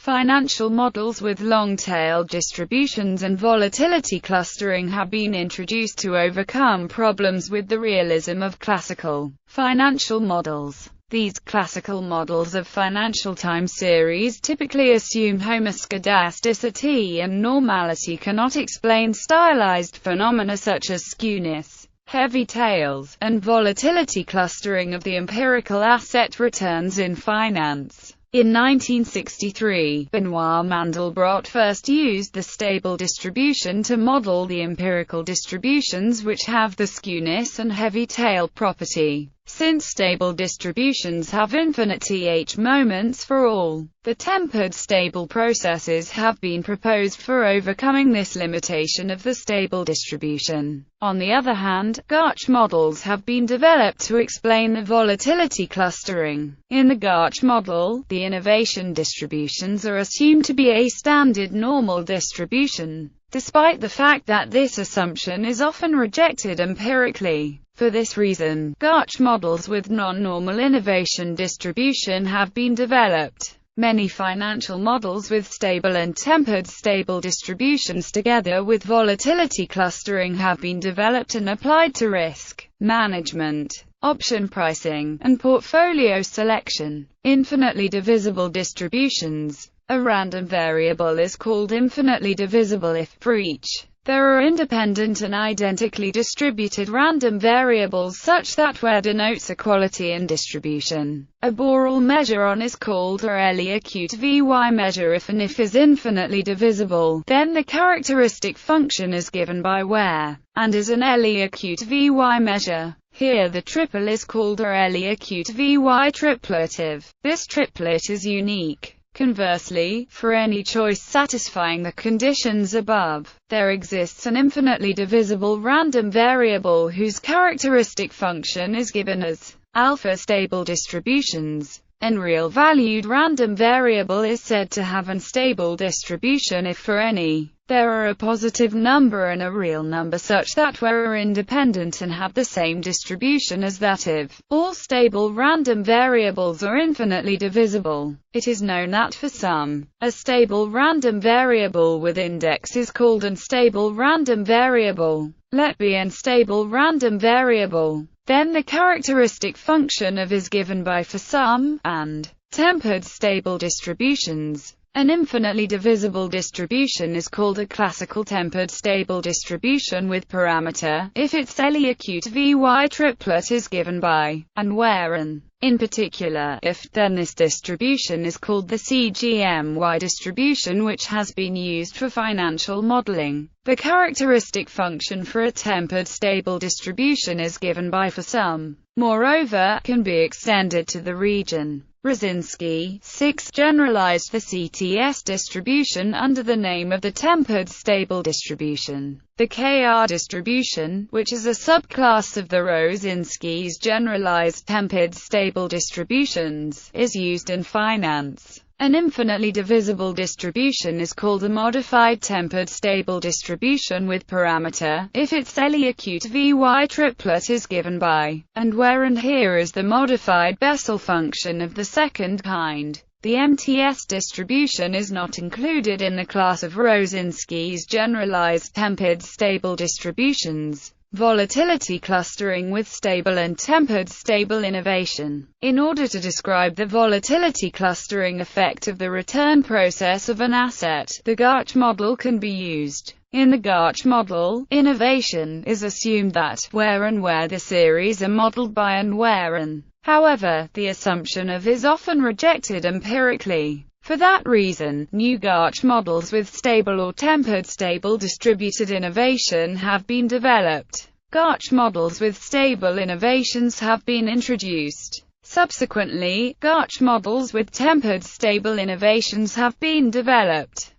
Financial models with long-tailed distributions and volatility clustering have been introduced to overcome problems with the realism of classical financial models. These classical models of financial time series typically assume homoskedasticity and normality cannot explain stylized phenomena such as skewness, heavy tails, and volatility clustering of the empirical asset returns in finance. In 1963, Benoit Mandelbrot first used the stable distribution to model the empirical distributions which have the skewness and heavy tail property. Since stable distributions have infinite th moments for all the tempered stable processes have been proposed for overcoming this limitation of the stable distribution. On the other hand, Gauch models have been developed to explain the volatility clustering. In the Gauch model, the innovation distributions are assumed to be a standard normal distribution, despite the fact that this assumption is often rejected empirically. For this reason, Gauch models with non-normal innovation distribution have been developed. Many financial models with stable and tempered stable distributions together with volatility clustering have been developed and applied to risk management, option pricing, and portfolio selection. Infinitely divisible distributions. A random variable is called infinitely divisible if, for each, there are independent and identically distributed random variables such that where denotes equality in distribution. A Borel measure on is called a really acute Vy measure if and if is infinitely divisible, then the characteristic function is given by where, and is an really acute Vy measure. Here the triple is called a really acute Vy triplet if this triplet is unique. Conversely, for any choice satisfying the conditions above, there exists an infinitely divisible random variable whose characteristic function is given as alpha. Stable distributions. An real-valued random variable is said to have an stable distribution if for any there are a positive number and a real number such that where are independent and have the same distribution as that if all stable random variables are infinitely divisible. It is known that for some, a stable random variable with index is called an unstable random variable. Let be an unstable random variable. Then the characteristic function of is given by for some, and tempered stable distributions. An infinitely divisible distribution is called a classical tempered stable distribution with parameter, if its really acute Vy triplet is given by, and where an, in particular, if, then this distribution is called the CGMY distribution which has been used for financial modeling. The characteristic function for a tempered stable distribution is given by for some. Moreover, can be extended to the region. Rosinski, 6, generalized the CTS distribution under the name of the tempered stable distribution. The KR distribution, which is a subclass of the Rosinski's generalized tempered stable distributions, is used in finance. An infinitely divisible distribution is called a modified tempered stable distribution with parameter, if its really acute Vy triplet is given by, and where and here is the modified Bessel function of the second kind. The MTS distribution is not included in the class of Rosinski's generalized tempered stable distributions. Volatility clustering with stable and tempered stable innovation. In order to describe the volatility clustering effect of the return process of an asset, the Gauch model can be used. In the Gauch model, innovation is assumed that where the series are modeled by and where. However, the assumption of is often rejected empirically. For that reason, new Gauch models with stable or tempered stable distributed innovation have been developed. Gauch models with stable innovations have been introduced. Subsequently, Gauch models with tempered stable innovations have been developed.